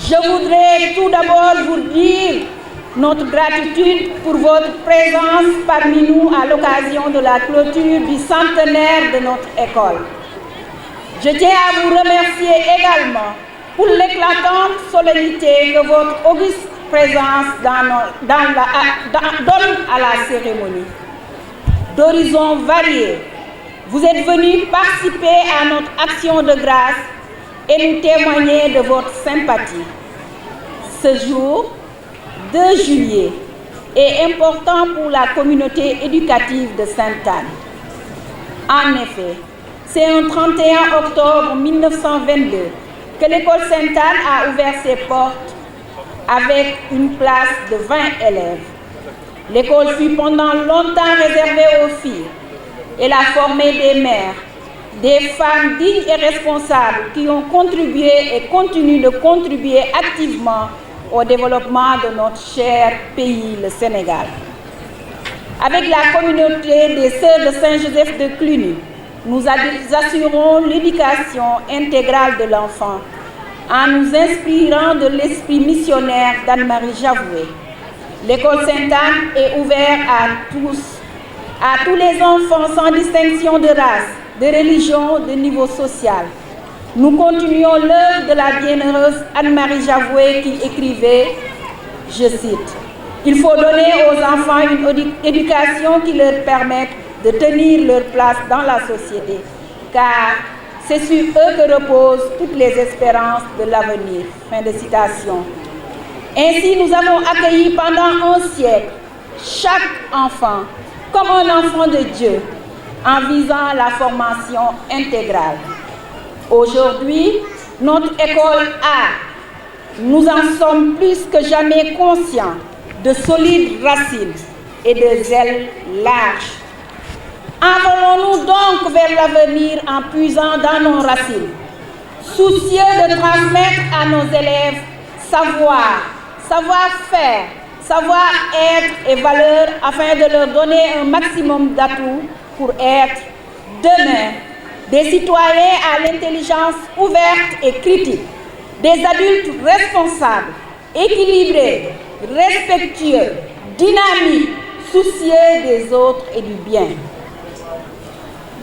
Je voudrais tout d'abord vous dire notre gratitude pour votre présence parmi nous à l'occasion de la clôture du centenaire de notre école. Je tiens à vous remercier également pour l'éclatante solennité que votre auguste présence donne à la cérémonie. D'horizons variés, vous êtes venus participer à notre action de grâce et nous témoigner de votre sympathie. Ce jour, 2 juillet, est important pour la communauté éducative de Sainte-Anne. En effet, c'est un 31 octobre 1922 que l'école Sainte-Anne a ouvert ses portes avec une classe de 20 élèves. L'école fut pendant longtemps réservée aux filles. Elle a formé des mères, des femmes dignes et responsables qui ont contribué et continuent de contribuer activement au développement de notre cher pays, le Sénégal. Avec la communauté des Sœurs de Saint-Joseph de Cluny, nous assurons l'éducation intégrale de l'enfant en nous inspirant de l'esprit missionnaire d'Anne-Marie Javoué. L'école Sainte-Anne est ouverte à tous les enfants sans distinction de race, de religion, de niveau social. Nous continuons l'œuvre de la bienheureuse Anne-Marie Javoué qui écrivait, je cite, « Il faut donner aux enfants une éducation qui leur permette de tenir leur place dans la société, car c'est sur eux que reposent toutes les espérances de l'avenir. » Fin de citation. Ainsi, nous avons accueilli pendant un siècle chaque enfant comme un enfant de Dieu, en visant la formation intégrale. Aujourd'hui, notre école a, nous en sommes plus que jamais conscients, de solides racines et des ailes larges. Envolons-nous donc vers l'avenir en puisant dans nos racines, soucieux de transmettre à nos élèves savoir-faire, savoir-être et valeurs afin de leur donner un maximum d'atouts pour être, demain, des citoyens à l'intelligence ouverte et critique, des adultes responsables, équilibrés, respectueux, dynamiques, soucieux des autres et du bien.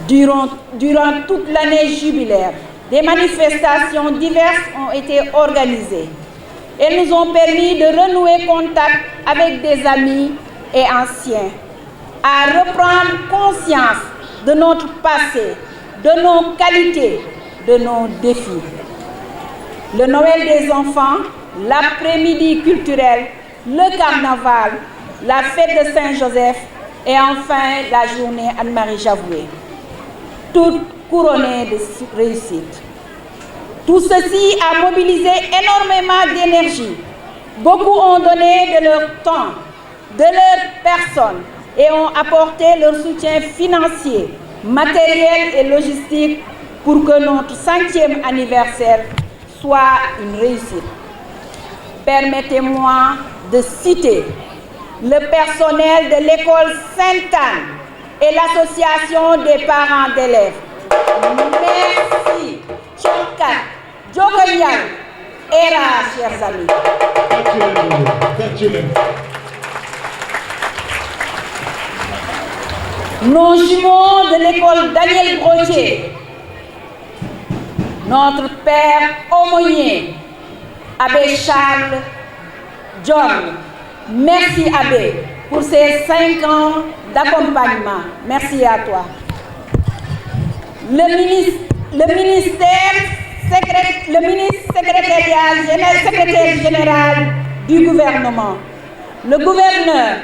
Durant toute l'année jubilaire, des manifestations diverses ont été organisées. Elles nous ont permis de renouer contact avec des amis et anciens, à reprendre conscience de notre passé, de nos qualités, de nos défis. Le Noël des enfants, l'après-midi culturel, le carnaval, la fête de Saint-Joseph et enfin la journée Anne-Marie Javoué, toutes couronnées de réussite. Tout ceci a mobilisé énormément d'énergie. Beaucoup ont donné de leur temps, de leur personne et ont apporté leur soutien financier, matériel et logistique pour que notre 5e anniversaire soit une réussite. Permettez-moi de citer le personnel de l'école Sainte-Anne et l'association des parents d'élèves. Merci. Chonkat, Djokovian, Era, chers amis. Nos jumeaux de l'école Daniel Brottier, notre père aumônier, Abbé Charles John. Merci Abbé pour ces 5 ans d'accompagnement. Merci à toi. Le ministre secrétaire général du gouvernement, le gouverneur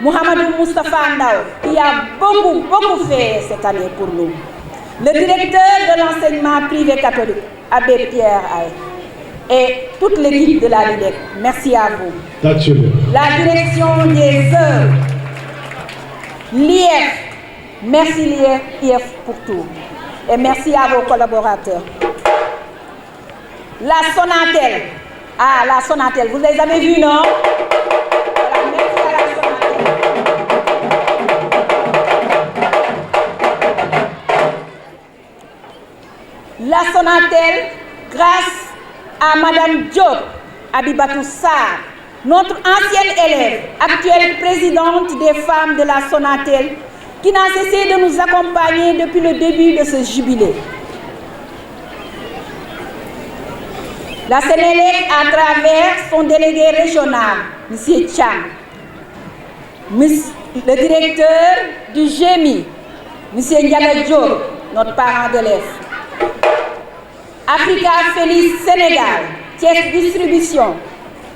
Mohamedou Moustapha Ndao, qui a beaucoup fait cette année pour nous, le directeur de l'enseignement privé catholique, Abbé Pierre Aye, et toute l'équipe de la LIDEC. Merci à vous. La direction des œuvres, l'IF, merci l'IF pour tout. Et merci à vos collaborateurs. La Sonatel. Ah, la Sonatel, vous les avez vus, non? Voilà, merci à la Sonatel. La Sonatel, grâce à Madame Diop, Abibatou Sarr, notre ancienne élève, actuelle présidente des femmes de la Sonatel, qui n'a cessé de nous accompagner depuis le début de ce jubilé. La Sénélec, à travers son délégué régional, M. Chang, le directeur du GEMI, M. Ndiaga Diop, notre parent d'élève, Africa Félix Sénégal, Thiès Distribution,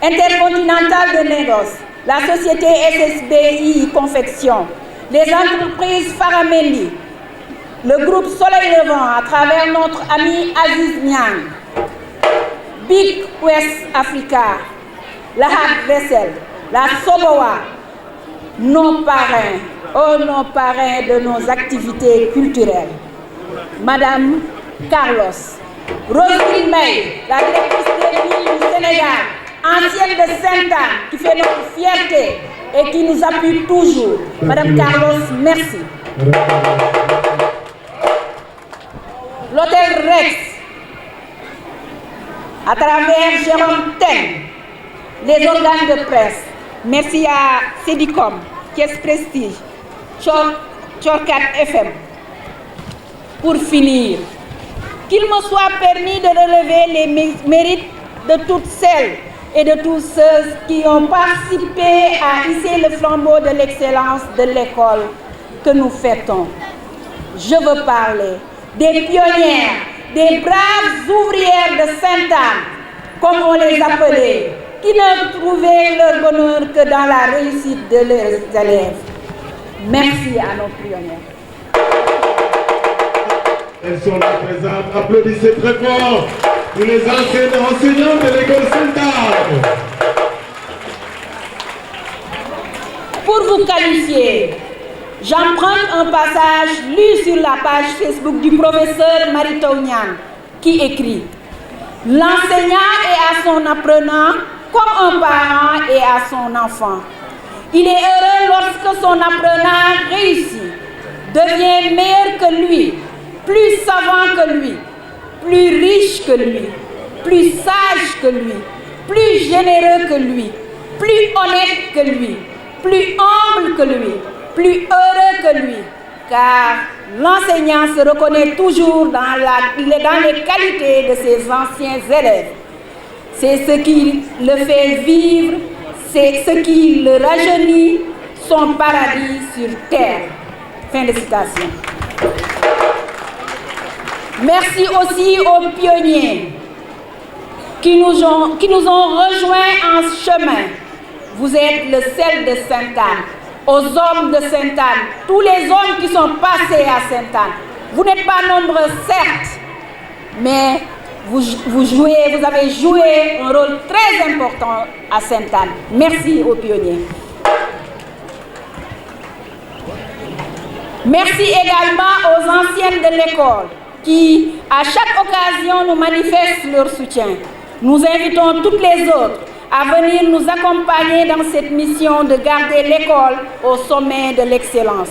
Intercontinental de Négoce, la société SSBI Confection, les entreprises Faramendi, le groupe Soleil Levant à travers notre ami Aziz Niang, Big West Africa, la Hack Vessel, la Soboa, nos parrains, nos parrains de nos activités culturelles. Madame Carlos, Roselyne May, la directrice des villes du Sénégal, ancienne de Sainte-Anne, qui fait notre fierté et qui nous appuie toujours. Madame Carlos, merci. L'hôtel Rex, à travers Jérôme Ten, les organes de presse, merci à Cédicom, Thiès Prestige, Chorkat FM. Pour finir, qu'il me soit permis de relever les mérites de toutes celles et de tous ceux qui ont participé à hisser le flambeau de l'excellence de l'école que nous fêtons. Je veux parler des pionnières, des braves ouvrières de Sainte-Anne, comme on les appelait, qui ne trouvaient leur bonheur que dans la réussite de leurs élèves. Merci à nos pionnières. Elles sont là présentes. Applaudissez très fort pour les enseignants de l'école Sainte-Anne. Pour vous qualifier, j'emprunte un passage lu sur la page Facebook du professeur Marito Niang qui écrit « L'enseignant est à son apprenant comme un parent est à son enfant. Il est heureux lorsque son apprenant réussit, devient meilleur que lui, plus savant que lui, plus riche que lui, plus sage que lui, plus généreux que lui, plus honnête que lui, plus humble que lui, plus heureux que lui, car l'enseignant se reconnaît toujours dans les qualités de ses anciens élèves. C'est ce qui le fait vivre, c'est ce qui le rajeunit, son paradis sur terre. » Fin de citation. Merci aussi aux pionniers qui nous ont rejoints en chemin. Vous êtes le sel de Sainte-Anne. Aux hommes de Sainte-Anne, tous les hommes qui sont passés à Sainte-Anne. Vous n'êtes pas nombreux, certes, mais vous avez joué un rôle très important à Sainte-Anne. Merci aux pionniers. Merci également aux anciennes de l'école qui, à chaque occasion, nous manifestent leur soutien. Nous invitons toutes les autres à venir nous accompagner dans cette mission de garder l'école au sommet de l'excellence.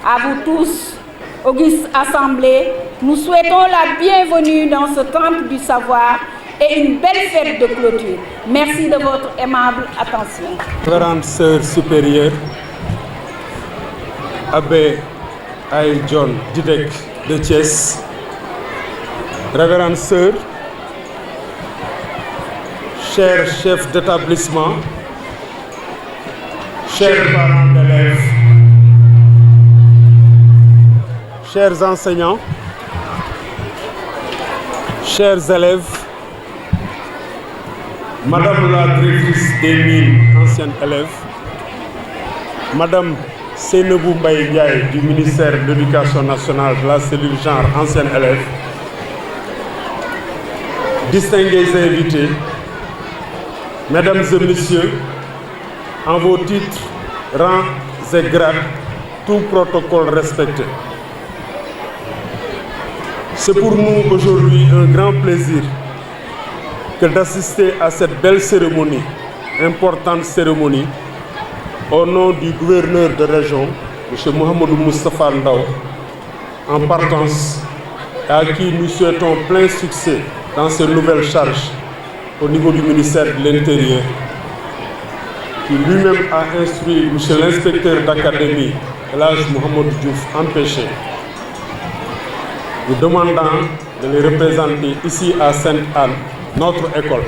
À vous tous, auguste assemblée, nous souhaitons la bienvenue dans ce temple du savoir et une belle fête de clôture. Merci de votre aimable attention. Révérende sœur supérieure, Abbé Aïe John Didek de Thiès, révérende sœur, chers chefs d'établissement, chers parents d'élèves, chers enseignants, chers élèves, Madame la directrice des mines, ancienne élève, Madame Seynabou Mbaye Ndiaye du ministère de l'Éducation nationale de la cellule genre, ancienne élève, distingués invités, Mesdames et Messieurs, en vos titres, rangs et grades, tout protocole respecté. C'est pour nous aujourd'hui un grand plaisir que d'assister à cette belle cérémonie, importante cérémonie, au nom du gouverneur de région, M. Mohamedou Moustapha Ndao, en partance, et à qui nous souhaitons plein succès dans ces nouvelles charges. au niveau du ministère de l'Intérieur, qui lui-même a instruit M. l'inspecteur d'académie, Elhadji Mouhamadou Diouf, empêché, nous demandant de les représenter ici à Sainte-Anne, notre école.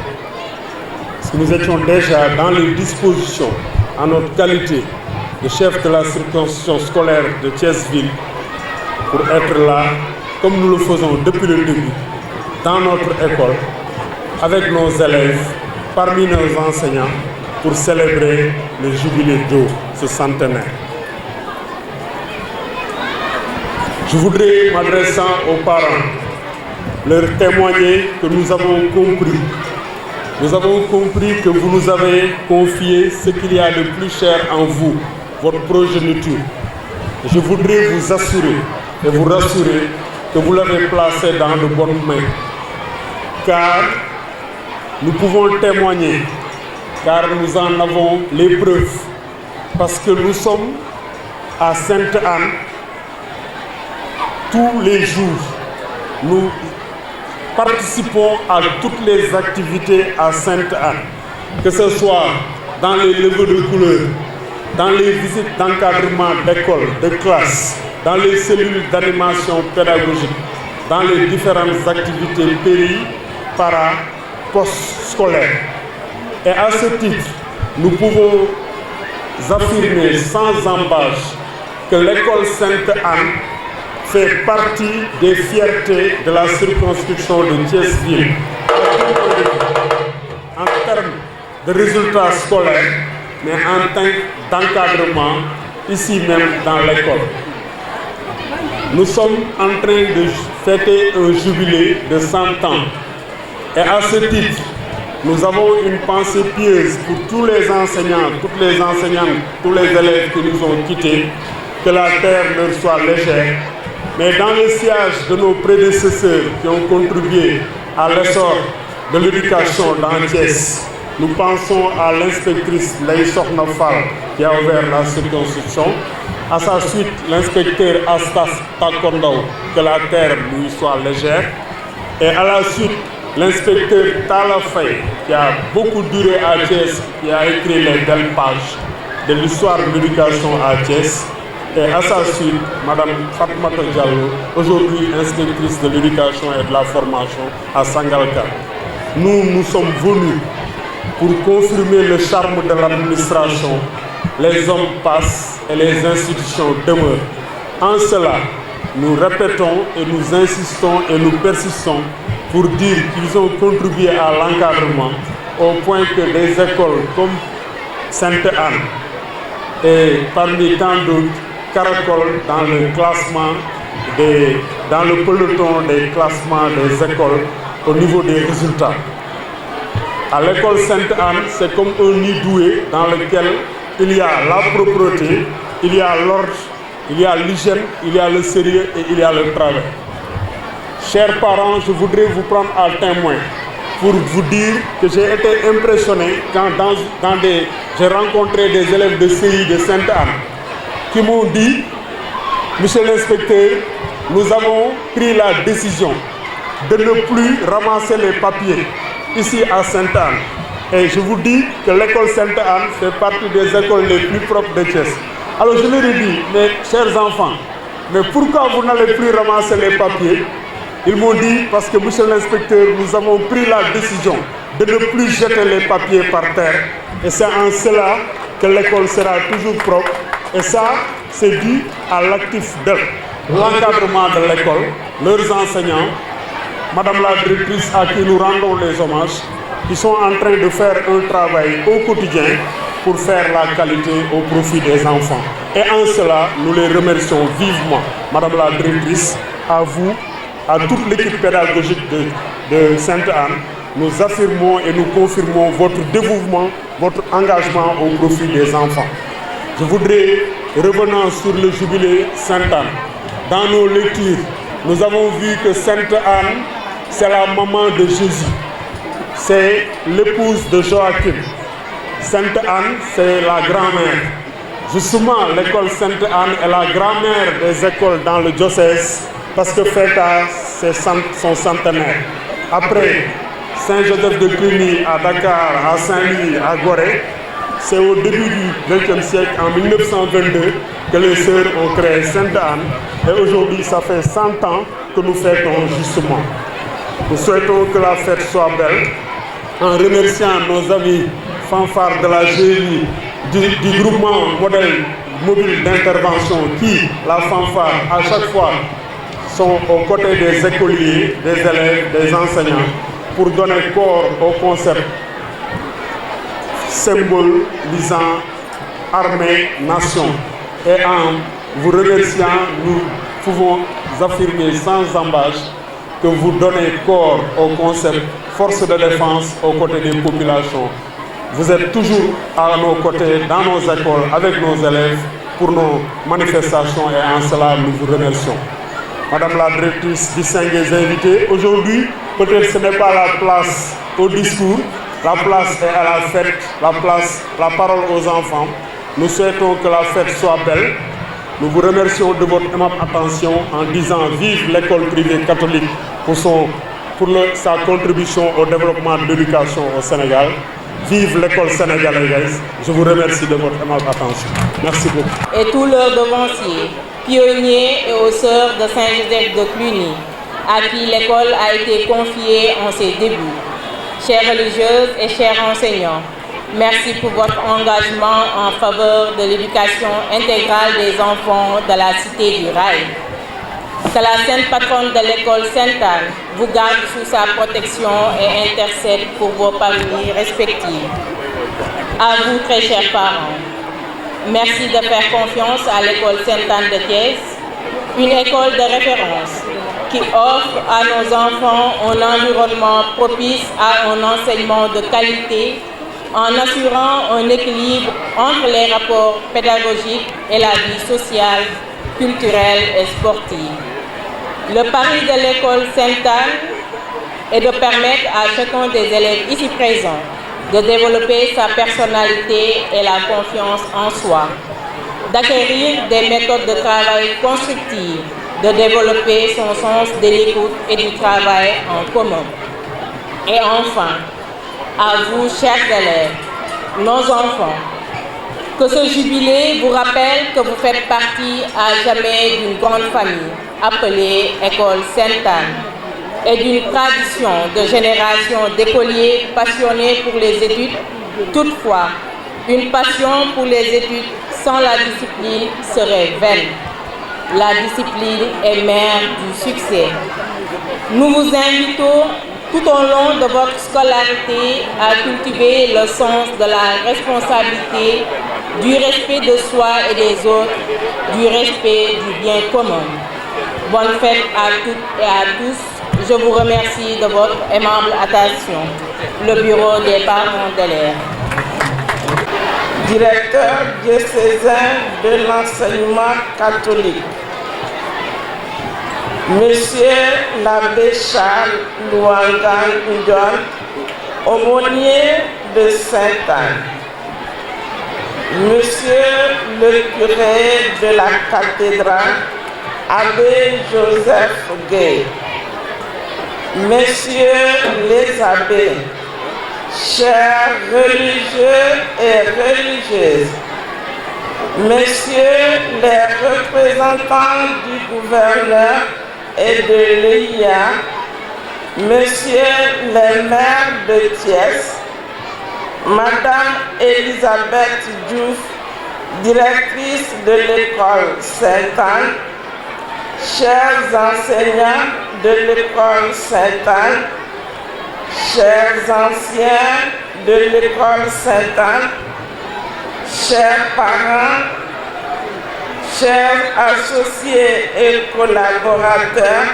Parce que nous étions déjà dans les dispositions, en notre qualité de chef de la circonscription scolaire de Thiès-Ville, pour être là, comme nous le faisons depuis le début, dans notre école, avec nos élèves, parmi nos enseignants, pour célébrer le jubilé d'eau, ce centenaire. Je voudrais, m'adressant aux parents, leur témoigner que nous avons compris. Nous avons compris que vous nous avez confié ce qu'il y a de plus cher en vous, votre progéniture. Je voudrais vous assurer et vous rassurer que vous l'avez placé dans de bonnes mains. Car nous pouvons témoigner, car nous en avons les preuves. Parce que nous sommes à Sainte-Anne tous les jours. Nous participons à toutes les activités à Sainte-Anne, que ce soit dans les levées de couleurs, dans les visites d'encadrement d'écoles, de classes, dans les cellules d'animation pédagogique, dans les différentes activités péri, para, post-scolaires. Et à ce titre, nous pouvons affirmer sans embâche que l'école Sainte-Anne fait partie des fiertés de la circonscription de Thiès-Ville en termes de résultats scolaires, mais en termes d'encadrement, ici même dans l'école. Nous sommes en train de fêter un jubilé de 100 ans. Et à ce titre, nous avons une pensée pieuse pour tous les enseignants, toutes les enseignantes, tous les élèves qui nous ont quittés, que la terre leur soit légère. Mais dans le sillage de nos prédécesseurs qui ont contribué à l'essor de l'éducation dans Thiès, nous pensons à l'inspectrice Ndeye Sokhna Fall qui a ouvert la circonscription, à sa suite l'inspecteur Astas Takondaw, que la terre lui soit légère, et à la suite l'inspecteur Tala Faye, qui a beaucoup duré à Thiès, qui a écrit les belles pages de l'histoire de l'éducation à Thiès, et à sa suite, Mme Fatmata Diallo, aujourd'hui inspectrice de l'éducation et de la formation à Sangalkam. Nous sommes venus pour confirmer le charme de l'administration. Les hommes passent et les institutions demeurent. En cela, nous répétons et nous insistons et nous persistons pour dire qu'ils ont contribué à l'encadrement au point que des écoles comme Sainte-Anne et parmi tant d'autres caracolent dans le classement, dans le peloton des classements des écoles au niveau des résultats. À l'école Sainte-Anne, c'est comme un nid doué dans lequel il y a la propreté, il y a l'ordre, il y a l'hygiène, il y a le sérieux et il y a le travail. Chers parents, je voudrais vous prendre à témoin pour vous dire que j'ai été impressionné quand j'ai rencontré des élèves de CI de Sainte-Anne qui m'ont dit, monsieur l'inspecteur, nous avons pris la décision de ne plus ramasser les papiers ici à Sainte-Anne. Et je vous dis que l'école Sainte-Anne fait partie des écoles les plus propres de Thiès. Alors je leur ai dit, mes chers enfants, mais pourquoi vous n'allez plus ramasser les papiers? Ils m'ont dit, parce que monsieur l'inspecteur, nous avons pris la décision de ne plus jeter les papiers par terre. Et c'est en cela que l'école sera toujours propre. Et ça, c'est dû à l'actif de l'encadrement de l'école, leurs enseignants, madame la directrice à qui nous rendons les hommages, qui sont en train de faire un travail au quotidien pour faire la qualité au profit des enfants. Et en cela, nous les remercions vivement, madame la directrice, à vous, à toute l'équipe pédagogique de Sainte-Anne. Nous affirmons et nous confirmons votre dévouement, votre engagement au profit des enfants. Je voudrais, revenant sur le jubilé Sainte-Anne, dans nos lectures, nous avons vu que Sainte-Anne, c'est la maman de Jésus. C'est l'épouse de Joachim. Sainte-Anne, c'est la grand-mère. Justement, l'école Sainte-Anne est la grand-mère des écoles dans le diocèse parce que fête son centenaire. Après Saint-Joseph de Cluny à Dakar, à Saint-Louis, à Gorée. C'est au début du XXe siècle, en 1922, que les sœurs ont créé Sainte-Anne. Et aujourd'hui, ça fait 100 ans que nous fêtons justement. Nous souhaitons que la fête soit belle, en remerciant nos amis fanfares de la GMI, du groupement modèle mobile d'intervention qui, la fanfare, à chaque fois, sont aux côtés des écoliers, des élèves, des enseignants, pour donner corps au concept symbolisant armée, nation. Et en vous remerciant, nous pouvons affirmer sans embâche que vous donnez corps au concept force de défense aux côtés des populations. Vous êtes toujours à nos côtés, dans nos écoles, avec nos élèves, pour nos manifestations et en cela, nous vous remercions. Madame la directrice, distingués invités, aujourd'hui, peut-être ce n'est pas la place au discours, la place est à la fête, la parole aux enfants. Nous souhaitons que la fête soit belle. Nous vous remercions de votre aimable attention en disant vive l'école privée catholique pour sa contribution au développement de l'éducation au Sénégal. Vive l'école sénégalaise. Je vous remercie de votre aimable attention. Merci beaucoup. Et tous leurs devanciers, pionniers et aux sœurs de Saint-Joseph de Cluny, à qui l'école a été confiée en ses débuts. Chères religieuses et chers enseignants, merci pour votre engagement en faveur de l'éducation intégrale des enfants de la Cité du Rail. Que la sainte patronne de l'école Sainte-Anne vous garde sous sa protection et intercède pour vos familles respectives. À vous, très chers parents, merci de faire confiance à l'école Sainte-Anne de Thiès, une école de référence qui offre à nos enfants un environnement propice à un enseignement de qualité en assurant un équilibre entre les rapports pédagogiques et la vie sociale, culturelle et sportive. Le pari de l'école Sainte-Anne est de permettre à chacun des élèves ici présents de développer sa personnalité et la confiance en soi, d'acquérir des méthodes de travail constructives, de développer son sens de l'écoute et du travail en commun. Et enfin, à vous, chers élèves, nos enfants, que ce jubilé vous rappelle que vous faites partie à jamais d'une grande famille appelée École Sainte-Anne et d'une tradition de génération d'écoliers passionnés pour les études. Toutefois, une passion pour les études sans la discipline serait vaine. La discipline est mère du succès. Nous vous invitons tout au long de votre scolarité à cultiver le sens de la responsabilité, du respect de soi et des autres, du respect du bien commun. Bonne fête à toutes et à tous. Je vous remercie de votre aimable attention. Le bureau des parents d'élèves. Directeur diocésain de l'enseignement catholique, Monsieur l'abbé Charles Louangan Ndion, aumônier de Sainte-Anne, Monsieur le curé de la cathédrale, abbé Joseph Gay, Messieurs les abbés, chers religieux et religieuses, Messieurs les représentants du gouverneur et de l'EIA, Messieurs les maires de Thiès, Madame Elisabeth Diouf, directrice de l'école Sainte-Anne, chers enseignants de l'école Sainte-Anne, chers anciens de l'école Sainte-Anne, chers parents, chers associés et collaborateurs,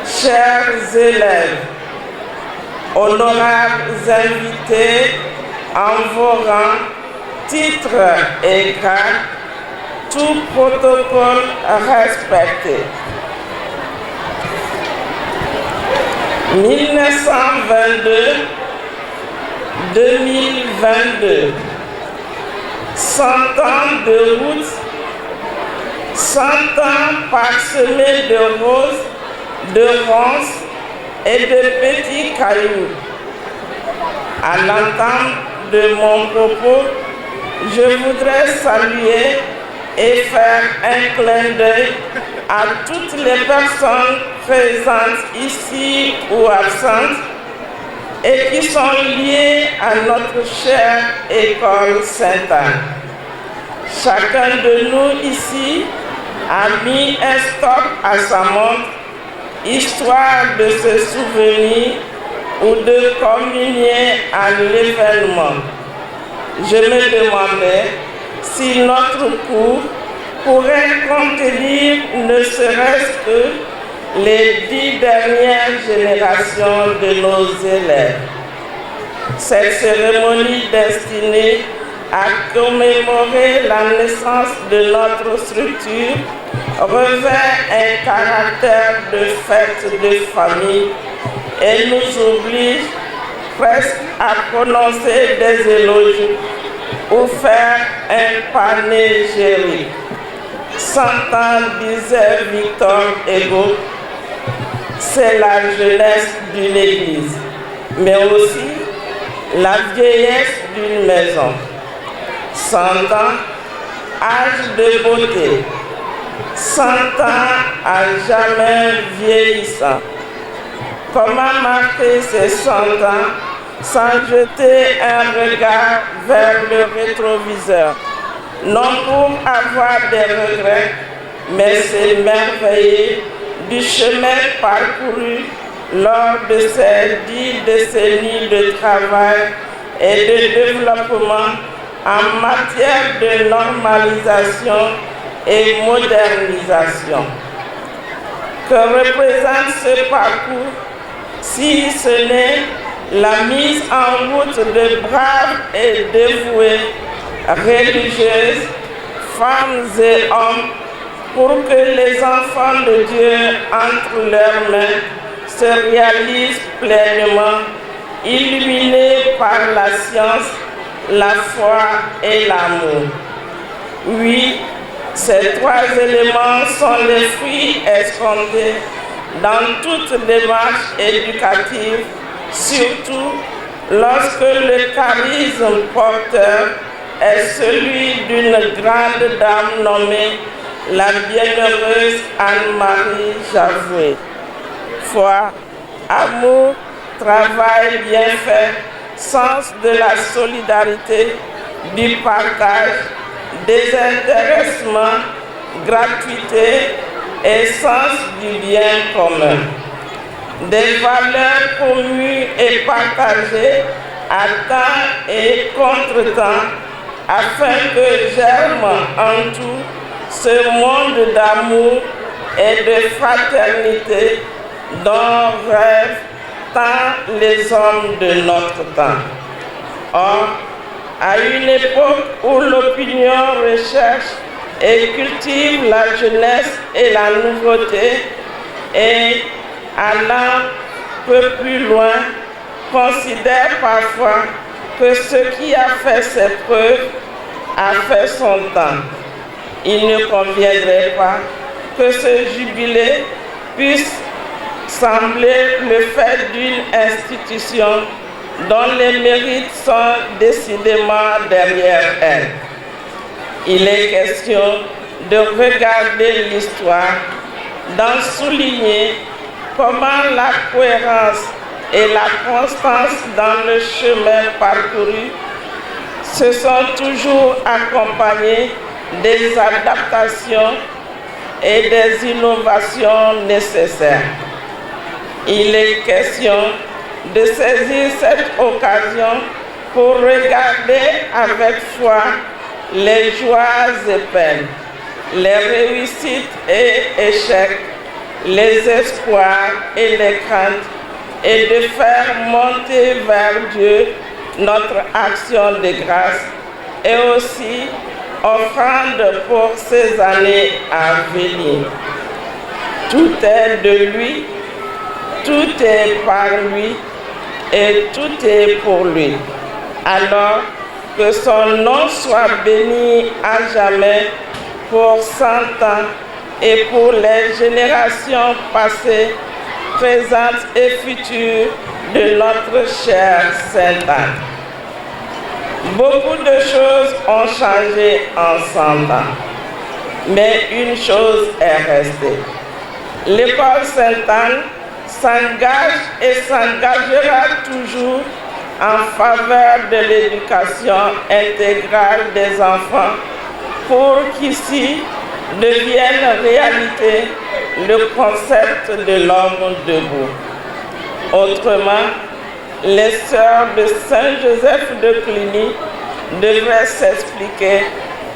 chers élèves, honorables invités en vos rangs, titres et grades, tout protocole respecté. 1922-2022, 100 ans de route, 100 ans parsemés de roses, de ronces, et de petits cailloux. À l'entame de mon propos, je voudrais saluer et faire un clin d'œil à toutes les personnes présentes ici ou absentes et qui sont liées à notre chère école Sainte-Anne. Chacun de nous ici a mis un stop à sa montre, histoire de se souvenir ou de communier à l'événement. Je me demandais si notre cours pourrait contenir ne serait-ce que les 10 dernières générations de nos élèves. Cette cérémonie destinée à commémorer la naissance de notre structure revêt un caractère de fête de famille et nous oblige presque à prononcer des éloges ou faire un panégyrique. 100 ans, disait Victor Hugo, c'est la jeunesse d'une église, mais aussi la vieillesse d'une maison. 100 ans, âge de beauté. 100 ans à jamais vieillissant. Comment marquer ces 100 ans sans jeter un regard vers le rétroviseur? Non pour avoir des regrets, mais s'émerveiller du chemin parcouru lors de ces 10 décennies de travail et de développement en matière de normalisation et modernisation. Que représente ce parcours si ce n'est la mise en route de braves et dévouées religieuses, femmes et hommes, pour que les enfants de Dieu entre leurs mains se réalisent pleinement, illuminés par la science, la foi et l'amour. Oui, ces 3 éléments sont les fruits escomptés dans toute démarche éducative, surtout lorsque le charisme porteur est celui d'une grande dame nommée la bienheureuse Anne-Marie Javoué. Foi, amour, travail bien fait, sens de la solidarité, du partage, désintéressement, gratuité et sens du bien commun. Des valeurs communes et partagées à temps et contre-temps, afin que germe en tout ce monde d'amour et de fraternité dont rêvent tant les hommes de notre temps. Or, à une époque où l'opinion recherche et cultive la jeunesse et la nouveauté, et allant peu plus loin, considère parfois que ce qui a fait ses preuves a fait son temps. Il ne conviendrait pas que ce jubilé puisse sembler le fait d'une institution dont les mérites sont décidément derrière elle. Il est question de regarder l'histoire, d'en souligner comment la cohérence et la constance dans le chemin parcouru se sont toujours accompagnées des adaptations et des innovations nécessaires. Il est question de saisir cette occasion pour regarder avec foi les joies et peines, les réussites et échecs, les espoirs et les craintes, et de faire monter vers Dieu notre action de grâce et aussi offrande pour ces années à venir. Tout est de lui, tout est par lui et tout est pour lui. Alors que son nom soit béni à jamais pour 100 ans et pour les générations passées présente et future de notre chère Sainte-Anne. Beaucoup de choses ont changé en 100 ans, mais une chose est restée. L'école Sainte-Anne s'engage et s'engagera toujours en faveur de l'éducation intégrale des enfants pour qu'ici devienne réalité le concept de l'homme debout. Autrement, les sœurs de Saint-Joseph de Cluny devraient s'expliquer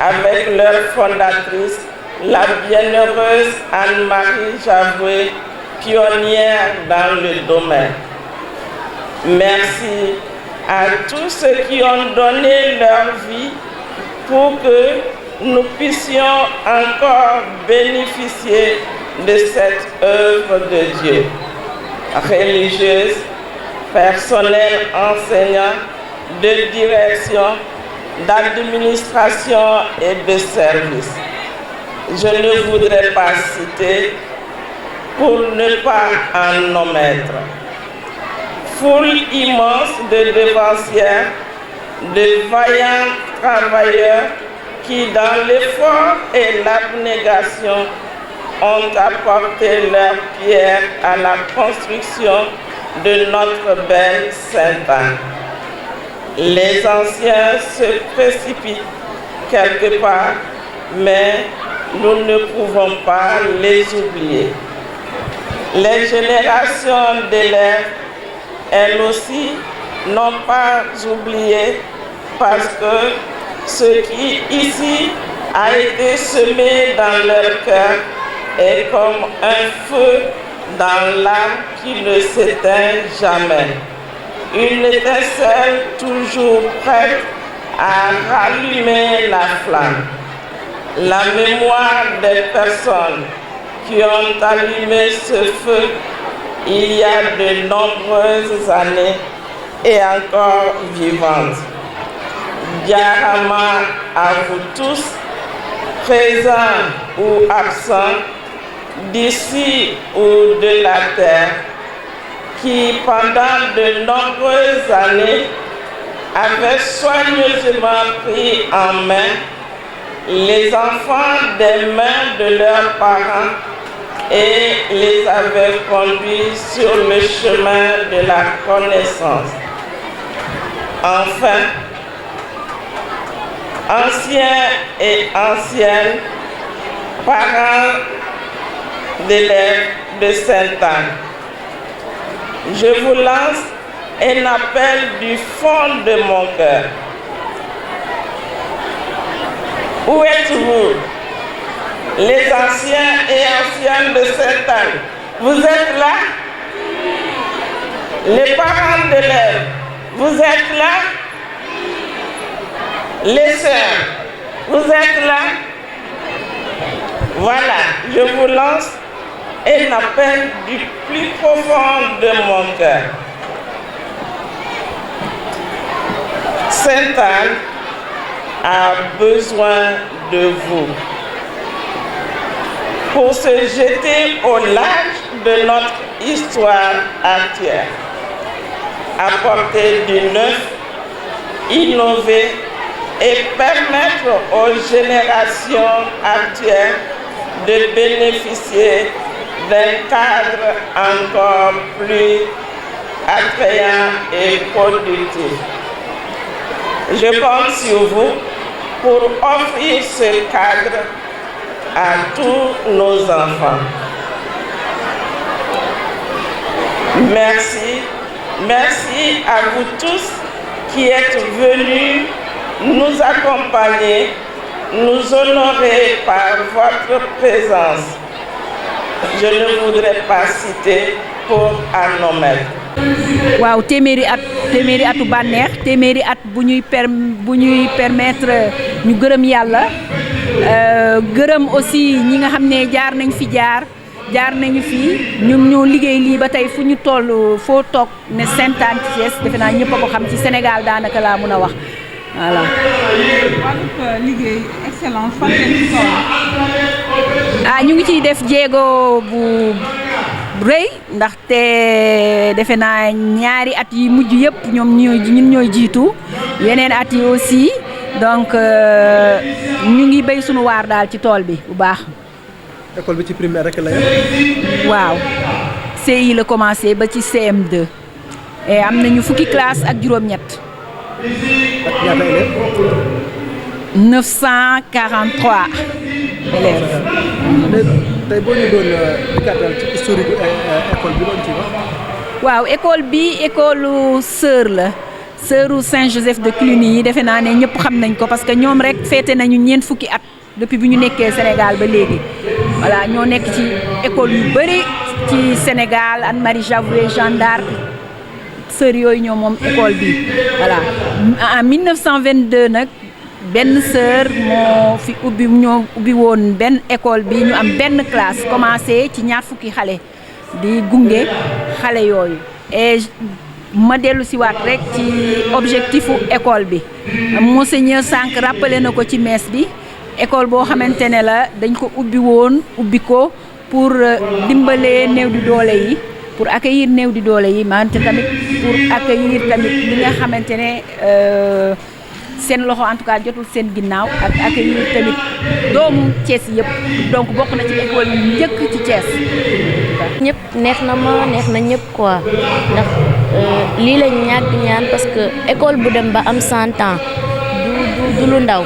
avec leur fondatrice, la bienheureuse Anne-Marie Javoué, pionnière dans le domaine. Merci à tous ceux qui ont donné leur vie pour que nous puissions encore bénéficier de cette œuvre de Dieu. Religieuses, personnel enseignant, de direction, d'administration et de service. Je ne voudrais pas citer pour ne pas en omettre. Foule immense de devancières, de vaillants travailleurs qui, dans l'effort et l'abnégation, ont apporté leur pierre à la construction de notre belle Sainte-Anne. Les anciens se précipitent quelque part, mais nous ne pouvons pas les oublier. Les générations d'élèves, elles aussi, n'ont pas oublié parce que ce qui ici a été semé dans leur cœur est comme un feu dans l'âme qui ne s'éteint jamais. Une étincelle toujours prête à rallumer la flamme. La mémoire des personnes qui ont allumé ce feu il y a de nombreuses années est encore vivante. Diarama à vous tous, présents ou absents, d'ici ou de la terre, qui pendant de nombreuses années avaient soigneusement pris en main les enfants des mains de leurs parents et les avaient conduits sur le chemin de la connaissance. Enfin, anciens et anciennes, parents d'élèves de Sainte-Anne, je vous lance un appel du fond de mon cœur. Où êtes-vous, les anciens et anciennes de Sainte-Anne? Vous êtes là? Les parents d'élèves, vous êtes là? Les sœurs, vous êtes là? Voilà, je vous lance un appel du plus profond de mon cœur. Sainte-Anne a besoin de vous pour se jeter au large de notre histoire actuelle, apporter du neuf, innover et permettre aux générations actuelles de bénéficier d'un cadre encore plus attrayant et productif. Je compte sur vous pour offrir ce cadre à tous nos enfants. Merci, merci à vous tous qui êtes venus nous accompagner, nous honorer par votre présence. Je ne voudrais pas citer pour en omettre. waaw téeméeri atu bànneex téeméeri at bu ñuy permettre ñu gërëm yàlla gërëm aussi ñi nga xam ne jaar nañu fi ñun ñoo liggéey lii ba tey fu ñu toll foo toog ne Sainte-Anne Thiès defe naa ñëpp a ko xam ci Sénégal daanaka laa mën a wax voilà. wàllub liggéey excellence fan ngeen ci toll. ñu ngi ciy def jéego bu rëy ndaxte defe naa ñaari at yi mujj yëpp ñun ñooy jiitu yeneen at yi aussi donc ñu ngi béy sunu waar daal ci tool bi bu baax. école bi ci primaire rek la yem. waaw CI la commencé ba ci CM2 et am nañu fukki classe ak juróom-ñett. ak ñaata élèves. 943 élèves. tey boo ñu doon gàttal ci historique école bi doon ci wax. waaw école bi école sœur la sœuru Saint-Joseph de Cluny yi defe naa ne ñëpp xam nañ ko parce que ñoom rek féete nañu ñeent fukki at depuis bi ñu nekkee Sénégal ba léegi voilà ñoo nekk ci école yu bëri ci Sénégal Anne-Marie Javoué Jeanne d'Arc sœur yooyu ñoo moom école bi voilà en 1922 nag benn sœur moo fi ñoo ubbi woon benn école bi ñu am benn classe commencé ci ñaar fukki xale di gunge xale yooyu et ma dellu si waat rek ci objectifu école bi monseigneur Sànq rappelé na ko ci messe bi école boo xamante ne la dañ ko ubbi ko pour dimbalee néew di doole yi pour accueillir néew di doole yi mante tamit pour accueillir tamit li nga xamante ne seen loxo en tout cas jotul seen ginnaaw ak accueillir tamit doomu Thiès yëpp donc bokk na ci école yi njëkk ci Thiès. ñëpp neex na ma neex na ñëpp quoi ndax lii lañ ñàkk ñaan parce que école bu dem ba am 100 ans du lu ndaw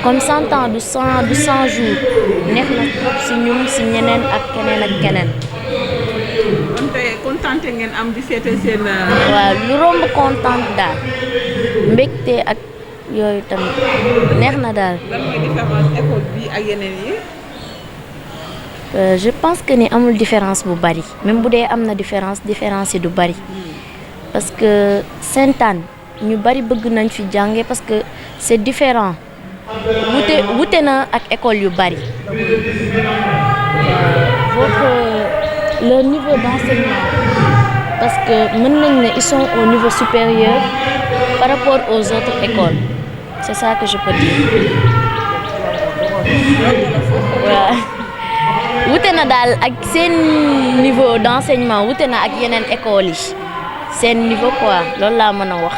comme 100 ans du 100 jours neex na trop si ñun si ñeneen ak keneen ak keneen. tey kontante ngeen am di féete seen. waaw lu romb kontante daal mbégte ak yooyu tamit neex na daal. lan mooy différence école bi ak yeneen yi. Je pense que ni amul différence bu bari même bu dee am na différence yi du bari parce que Sainte-Anne ñu bari bëgg nañ fi jànge parce que c'est différent wute na ak école yu bari leur niveau d'enseignement parce que mën nañ ne ils sont au niveau supérieur par rapport aux autres écoles c'est ça que je peux dire waaw. wute na daal ak seen niveau d'enseignement wute na ak yeneen écoles yi seen niveau quoi loolu laa mën a wax.